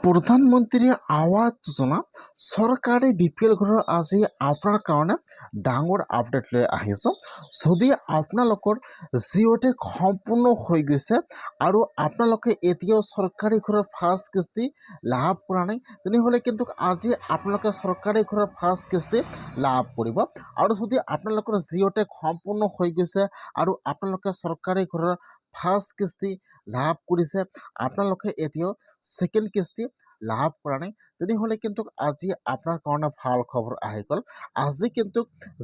প্ৰধানমন্ত্ৰী আৱাস যোজনা চৰকাৰী বিপিএল ঘৰৰ আজি আপোনাৰ কাৰণে ডাঙৰ আপডেট লৈ আহিছোঁ। যদি আপোনালোকৰ জিঅ'টেক সম্পূৰ্ণ হৈ গৈছে আৰু আপোনালোকে এতিয়াও চৰকাৰী ঘৰৰ ফাৰ্ষ্ট কিস্তি লাভ কৰা নাই, তেনেহ'লে কিন্তু আজি আপোনালোকে চৰকাৰী ঘৰৰ ফাৰ্ষ্ট কিস্তি লাভ কৰিব। আৰু যদি আপোনালোকৰ জিঅ'টেক সম্পূৰ্ণ হৈ গৈছে আৰু আপোনালোকে চৰকাৰী ঘৰৰ ফাৰ্ষ্ট কিস্তি লাভ কৰিছে, আপোনালোকে এতিয়াও ছেকেণ্ড কিস্তি লাভ কৰা নাই, তেনেহ'লে কিন্তু আজি আপোনাৰ কাৰণে ভাল খবৰ আহি গ'ল। আজি কিন্তু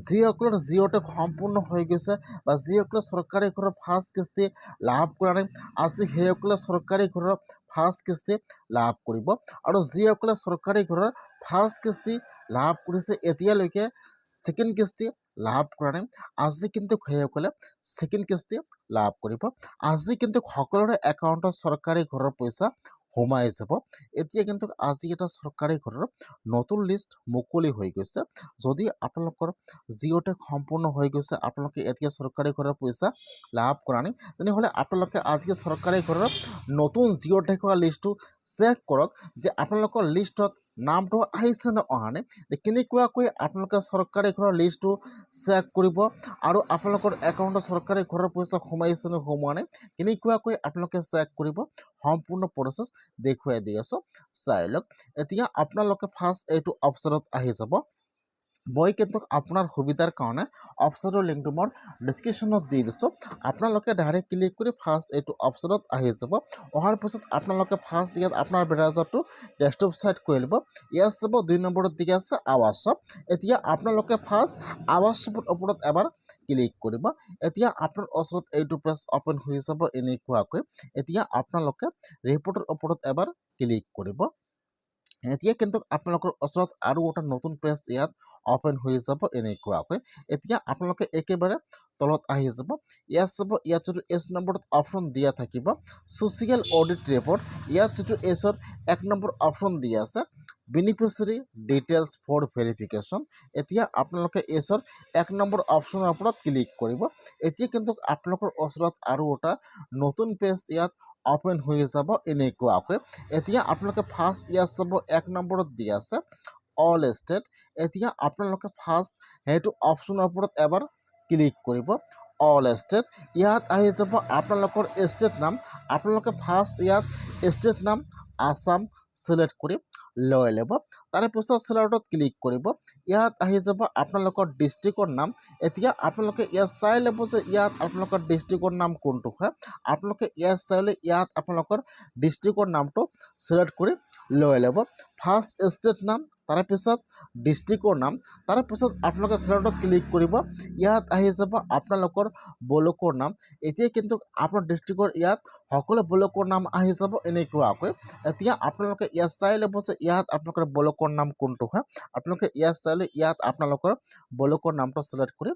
যিসকলৰ জিঅ'টেক সম্পূৰ্ণ হৈ গৈছে বা যিসকলে চৰকাৰী ঘৰৰ ফাৰ্ষ্ট কিস্তি লাভ কৰা নাই, আজি সেইসকলে চৰকাৰী ঘৰৰ ফাৰ্ষ্ট কিস্তি লাভ কৰিব। আৰু যিসকলে চৰকাৰী ঘৰৰ ফাৰ্ষ্ট কিস্তি লাভ কৰিছে এতিয়ালৈকে ছেকেণ্ড কিস্তি লাভ কৰা নাই, আজি কিন্তু সেইসকলে ছেকেণ্ড কিস্তি লাভ কৰিব। আজি কিন্তু সকলোৰে একাউণ্টত চৰকাৰী ঘৰৰ পইচা সোমাই যাব। এতিয়া কিন্তু আজি এটা চৰকাৰী ঘৰৰ নতুন লিষ্ট মুকলি হৈ গৈছে। যদি আপোনালোকৰ জিঅ'টেক সম্পূৰ্ণ হৈ গৈছে, আপোনালোকে এতিয়া চৰকাৰী ঘৰৰ পইচা লাভ কৰা নাই, তেনেহ'লে আপোনালোকে আজি চৰকাৰী ঘৰৰ নতুন জিঅ'টেকৰ লিষ্টটো চেক কৰক যে আপোনালোকৰ লিষ্টত নামটো আহিছে নে অহা নাই। কেনেকুৱাকৈ আপোনালোকে চৰকাৰী ঘৰৰ লিষ্টটো চেক কৰিব আৰু আপোনালোকৰ একাউণ্টত চৰকাৰী ঘৰৰ পইচা সোমাইছে নে সোমোৱা নাই, কেনেকুৱাকৈ আপোনালোকে চেক কৰিব, সম্পূৰ্ণ প্ৰচেছ দেখুৱাই দি আছোঁ, চাই লওক। এতিয়া আপোনালোকে ফাৰ্ষ্ট এইটো অপশ্যনত আহি যাব। মই কিন্তু আপোনাৰ সুবিধাৰ কাৰণে অপশ্যনৰ লিংকটো মই ডিছক্ৰিপশ্যনত দি দিছোঁ। আপোনালোকে ডাইৰেক্ট ক্লিক কৰি ফাৰ্ষ্ট এইটো অপশ্যনত আহি যাব। অহাৰ পিছত আপোনালোকে ফাৰ্ষ্ট ইয়াত আপোনাৰ ব্ৰাউজাৰটো ডেস্কটপ ছাইড কৰি ল'ব। ইয়াত চাব 2 নম্বৰত দি আছে আৱাজ শ্বপ। এতিয়া আপোনালোকে ফাৰ্ষ্ট আৱাজ শ্বপৰ ওপৰত এবাৰ ক্লিক কৰিব। এতিয়া আপোনাৰ ওচৰত এইটো পেজ অ'পেন হৈ যাব এনেকুৱাকৈ। এতিয়া আপোনালোকে ৰিপৰ্টৰ ওপৰত এবাৰ ক্লিক কৰিব। এতিয়া কিন্তু আপোনালোকৰ ওচৰত আৰু এটা নতুন পেজ ইয়াত অ'পেন হৈ যাব এনেকুৱাকৈ। এতিয়া আপোনালোকে একেবাৰে তলত আহি যাব। ইয়াত চাব, ইয়াত যিটো এছ নম্বৰত অপশ্যন দিয়া থাকিব ছ'চিয়েল অডিট ৰিপৰ্ট, ইয়াত যিটো এছৰ 1 নম্বৰ অপশ্যন দিয়া আছে বেনিফিচিয়াৰী ডিটেইলছ ফৰ ভেৰিফিকেশ্যন। এতিয়া আপোনালোকে এছৰ 1 নম্বৰ অপশ্যনৰ ওপৰত ক্লিক কৰিব। এতিয়া কিন্তু আপোনালোকৰ ওচৰত আৰু এটা নতুন পেজ ইয়াত অ'পেন হৈ যাব এনেকুৱাকৈ। এতিয়া আপোনালোকে ফাৰ্ষ্ট ইয়াত চাব 1 নম্বৰত দিয়া আছে অল ষ্টেট। এতিয়া আপোনালোকে ফাৰ্ষ্ট সেইটো অপশ্যনৰ ওপৰত এবাৰ ক্লিক কৰিব। অল ষ্টেট ইয়াত আহি যাব আপোনালোকৰ ষ্টেট নাম। আপোনালোকে ফাৰ্ষ্ট ইয়াত ষ্টেট নাম আছাম ছিলেক্ট কৰি লৈ ল'ব। তাৰপিছত ছিলেক্টত ক্লিক কৰিব। ইয়াত আহি যাব আপোনালোকৰ ডিষ্ট্ৰিক্টৰ নাম। এতিয়া আপোনালোকে ইয়াত চাই ল'ব যে ইয়াত আপোনালোকৰ ডিষ্ট্ৰিক্টৰ নাম কোনটো হয়। আপোনালোকে ইয়াত চাইলে ইয়াত আপোনালোকৰ ডিষ্ট্ৰিক্টৰ নামটো ছিলেক্ট কৰি লৈ ল'ব। ফাৰ্ষ্ট ষ্টেট নাম, তাৰপিছত ডিষ্ট্ৰিক্টৰ নাম, তাৰপিছত আপোনালোকে ছিলেক্টত ক্লিক কৰিব। ইয়াত আহি যাব আপোনালোকৰ ব্লকৰ নাম। এতিয়া কিন্তু আপোনাৰ ডিষ্ট্ৰিক্টৰ ইয়াত সকলো ব্লকৰ নাম আহি যাব এনেকুৱাকৈ। এতিয়া আপোনালোকে ইয়াত চাই ল'ব যে ইয়াত আপোনালোকৰ ব্লকৰ নাম কোনটো হয়। আপোনালোকে ইয়াত চাইলে ইয়াত আপোনালোকৰ ব্লকৰ নামটো ছিলেক্ট কৰি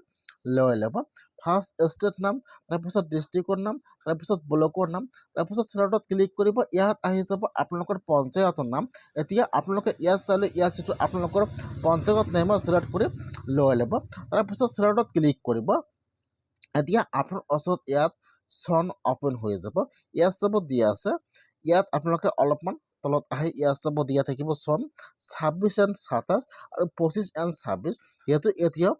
লৈ ল'ব। ফাৰ্ষ্ট ষ্টেট নাম, তাৰপিছত ডিষ্ট্ৰিক্টৰ নাম, তাৰপিছত ব্লকৰ নাম, তাৰপিছত ছিলেক্টত ক্লিক কৰিব। ইয়াত আহি যাব আপোনালোকৰ পঞ্চায়তৰ নাম। এতিয়া আপোনালোকে ইয়াত চাইলে ইয়াত যিটো আপোনালোকৰ পঞ্চায়ত নেমৰ ছিলেক্ট কৰি লৈ ল'ব। তাৰপিছত ছিলেক্টত ক্লিক কৰিব। এতিয়া আপোনাৰ ওচৰত ইয়াত চন অ'পেন হৈ যাব। ইয়াত চাব দিয়া আছে, ইয়াত আপোনালোকে অলপমান তলত আহি ইয়াত চাব দিয়া থাকিব চন 26 এণ্ড 27 আৰু 25 এণ্ড 26। যিহেতু এতিয়াও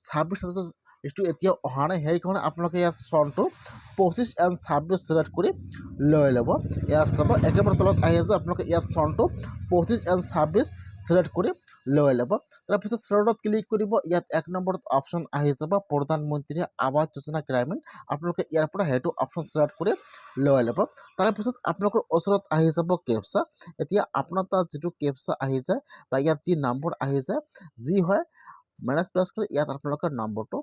26 এইটো এতিয়াও অহা নাই, সেইকাৰণে আপোনালোকে ইয়াত চনটো 25 এণ্ড 26 ছিলেক্ট কৰি লৈ ল'ব। ইয়াত চাব একেবাৰে তলত আহি আছে আপোনালোকে ইয়াত চনটো 25 এণ্ড 26 ছিলেক্ট কৰি লৈ ল'ব। তাৰপিছত ছিলেক্টত ক্লিক কৰিব। ইয়াত 1 নম্বৰত অপশ্যন আহি যাব প্ৰধানমন্ত্ৰী আৱাস যোজনা গ্ৰামীণ। আপোনালোকে ইয়াৰ পৰা সেইটো অপশ্যন ছিলেক্ট কৰি লৈ ল'ব। তাৰপিছত আপোনালোকৰ ওচৰত আহি যাব কেপচা। এতিয়া আপোনাৰ তাত যিটো কেপচা আহি যায় বা ইয়াত যি নম্বৰ আহি যায়, যি হয় মেনেজ প্ৰেছ কৰি ইয়াত আপোনালোকে নম্বৰটো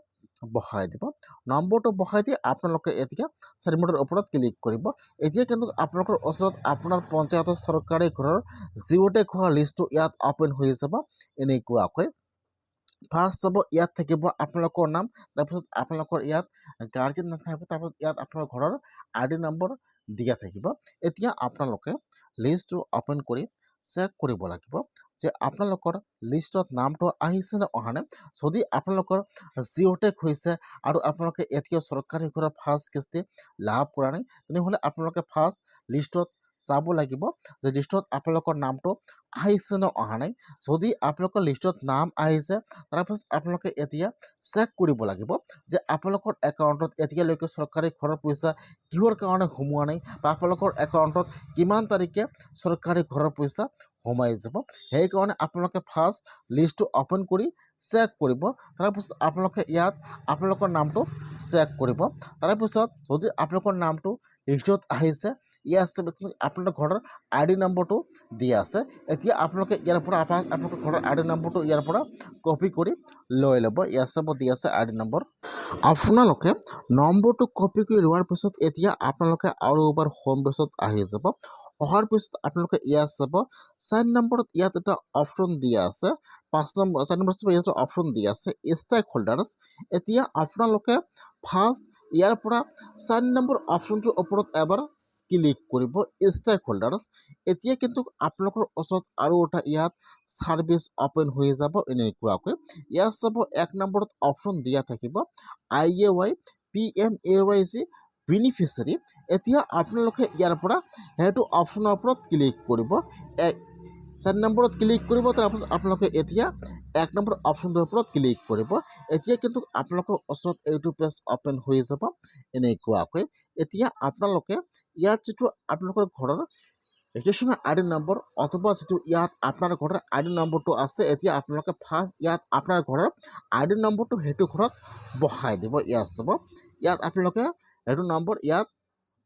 বহাই দিব। নম্বৰটো বহাই দি আপোনালোকে এতিয়া চাবমিটৰ ওপৰত ক্লিক কৰিব। এতিয়া কিন্তু আপোনালোকৰ ওচৰত আপোনাৰ পঞ্চায়তৰ চৰকাৰী ঘৰৰ জিঅ'টেক হোৱা লিষ্টটো ইয়াত অ'পেন হৈ যাব এনেকুৱাকৈ। ফাৰ্ষ্ট চাব ইয়াত থাকিব আপোনালোকৰ নাম, তাৰপিছত আপোনালোকৰ ইয়াত গাৰ্জেন নাম থাকিব, তাৰপিছত ইয়াত আপোনাৰ ঘৰৰ ID নম্বৰ দিয়া থাকিব। এতিয়া আপোনালোকে লিষ্টটো অ'পেন কৰি চেক কৰিব লাগিব যে আপোনালোকৰ লিষ্টত নামটো আহিছে নে অহা নাই। যদি আপোনালোকৰ জিঅ'টেক হৈছে আৰু আপোনালোকে এতিয়া চৰকাৰী ঘৰৰ ফাৰ্ষ্ট কিস্তি লাভ কৰা নাই, তেনেহ'লে আপোনালোকে ফাৰ্ষ্ট লিষ্টত চাব লাগিব যে লিষ্টত আপোনালোকৰ নামটো আহিছে নে অহা নাই। যদি আপোনালোকৰ লিষ্টত নাম আহিছে তাৰপিছত আপোনালোকে এতিয়া চেক কৰিব লাগিব যে আপোনালোকৰ একাউণ্টত এতিয়ালৈকে চৰকাৰী ঘৰৰ পইচা কিহৰ কাৰণে সোমোৱা নাই বা আপোনালোকৰ একাউণ্টত কিমান তাৰিখে চৰকাৰী ঘৰৰ পইচা সোমাই যাব। সেইকাৰণে আপোনালোকে ফাৰ্ষ্ট লিষ্টটো অ'পেন কৰি চেক কৰিব। তাৰপিছত আপোনালোকে ইয়াত আপোনালোকৰ নামটো চেক কৰিব। তাৰপিছত যদি আপোনালোকৰ নামটো লিষ্টত আহিছে ইয়াত আপোনালোকৰ ঘৰৰ ID নম্বৰটো দিয়া আছে। এতিয়া আপোনালোকে ইয়াৰ পৰা আপোনালোকৰ ঘৰৰ ID নম্বৰটো ইয়াৰ পৰা কপি কৰি লৈ ল'ব। ইয়াত চাব দিয়া আছে ID নম্বৰ। আপোনালোকে নম্বৰটো কপি কৰি লোৱাৰ পিছত এতিয়া আপোনালোকে আৰু এবাৰ হোম পেজত আহি যাব। অহাৰ পিছত আপোনালোকে ইয়াত চাব 4 নম্বৰত ইয়াত এটা অপশ্যন দিয়া আছে। 4 নম্বৰ ইয়াত অপশ্যন দিয়া আছে ষ্টেক হোল্ডাৰ্ছ। এতিয়া আপোনালোকে ফাৰ্ষ্ট ইয়াৰ পৰা 4 নম্বৰ অপশ্যনটোৰ ওপৰত এবাৰ ক্লিক কৰিব ষ্টেক হোল্ডাৰ্ছ। এতিয়া কিন্তু আপোনালোকৰ ওচৰত আৰু এটা ইয়াত ছাৰ্ভিচ অ'পেন হৈ যাব এনেকুৱাকৈ। ইয়াত চাব 1 নম্বৰত অপশ্যন দিয়া থাকিব IAY PMAYG বেনিফিচিয়াৰী। এতিয়া আপোনালোকে ইয়াৰ পৰা সেইটো অপশ্যনৰ ওপৰত ক্লিক কৰিব। 4 নম্বৰত ক্লিক কৰিব। তাৰপিছত আপোনালোকে এতিয়া 1 নম্বৰ অপশ্যনটোৰ ওপৰত ক্লিক কৰিব। এতিয়া কিন্তু আপোনালোকৰ ওচৰত এইটো পেজ অ'পেন হৈ যাব এনেকুৱাকৈ। এতিয়া আপোনালোকে ইয়াত যিটো আপোনালোকৰ ঘৰৰ ৰেজিষ্ট্ৰেশ্যন ID নম্বৰ অথবা যিটো ইয়াত আপোনাৰ ঘৰৰ ID নম্বৰটো আছে এতিয়া আপোনালোকে ফাৰ্ষ্ট ইয়াত আপোনাৰ ঘৰৰ ID নম্বৰটো সেইটো ঘৰত বহাই দিব। ইয়াত চাব ইয়াত আপোনালোকে সেইটো নম্বৰ ইয়াত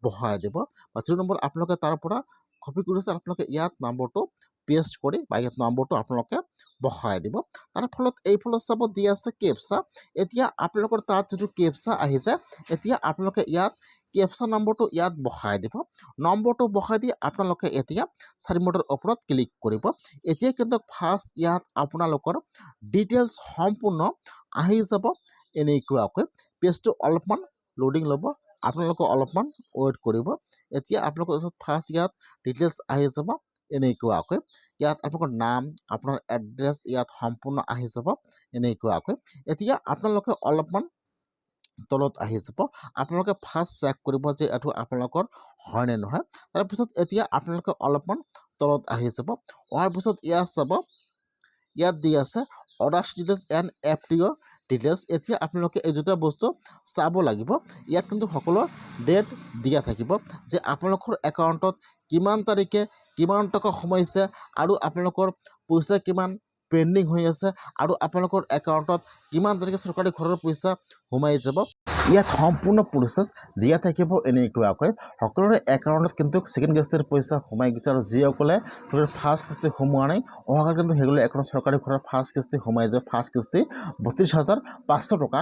বহাই দিব বা যিটো নম্বৰ আপোনালোকে তাৰ পৰা কপি কৰিছে আপোনালোকে ইয়াত নম্বৰটো পেষ্ট কৰি বা ইয়াত নম্বৰটো আপোনালোকে বহাই দিব। তাৰ ফলত এইফালে চাব দিয়া আছে কেপচা। এতিয়া আপোনালোকৰ তাত যিটো কেপচা আহিছে এতিয়া আপোনালোকে ইয়াত কেপচা নম্বৰটো ইয়াত বহাই দিব। নম্বৰটো বহাই দি আপোনালোকে এতিয়া চাৰিমুঠৰ ওপৰত ক্লিক কৰিব। এতিয়া কিন্তু ফাৰ্ষ্ট ইয়াত আপোনালোকৰ ডিটেইলছ সম্পূৰ্ণ আহি যাব এনেকুৱাকৈ। পেজটো অলপমান লোডিং ল'ব, আপোনালোকে অলপমান ৱেইট কৰিব। এতিয়া আপোনালোকৰ ফাৰ্ষ্ট ইয়াত ডিটেইলছ আহি যাব এনেকুৱাকৈ। ইয়াত আপোনালোকৰ নাম আপোনাৰ এড্ৰেছ ইয়াত সম্পূৰ্ণ আহি যাব এনেকুৱাকৈ। এতিয়া আপোনালোকে অলপমান তলত আহি যাব। আপোনালোকে ফাৰ্ষ্ট চেক কৰিব যে এইটো আপোনালোকৰ হয় নে নহয়। তাৰপিছত এতিয়া আপোনালোকে অলপমান তলত আহি যাব। অহাৰ পিছত ইয়াত চাব ইয়াত দি আছে অৰ্ডাৰ্ছ ডিটেইলছ এণ্ড FTO ডিটেইলছ। এতিয়া আপোনালোকে এই দুটা বস্তু চাব লাগিব। ইয়াত কিন্তু সকলো ডেট দিয়া থাকিব যে আপোনালোকৰ একাউণ্টত কিমান তাৰিখে কিমান টকা সোমাইছে আৰু আপোনালোকৰ পইচা কিমান পেণ্ডিং হৈ আছে আৰু আপোনালোকৰ একাউণ্টত কিমান তাৰিখে চৰকাৰী ঘৰৰ পইচা সোমাই যাব। ইয়াত সম্পূৰ্ণ প্ৰচেছ দিয়া থাকিব এনেকুৱাকৈ। সকলোৰে একাউণ্টত কিন্তু ছেকেণ্ড কিস্তিৰ পইচা সোমাই গৈছে আৰু যিসকলে ফাৰ্ষ্ট কিস্তি সোমোৱা নাই অহাকালি কিন্তু সেইসকলে একাউণ্ট চৰকাৰী ঘৰৰ ফাৰ্ষ্ট কিস্তি সোমাই যাব। ফাৰ্ষ্ট কিস্তি 32,500 টকা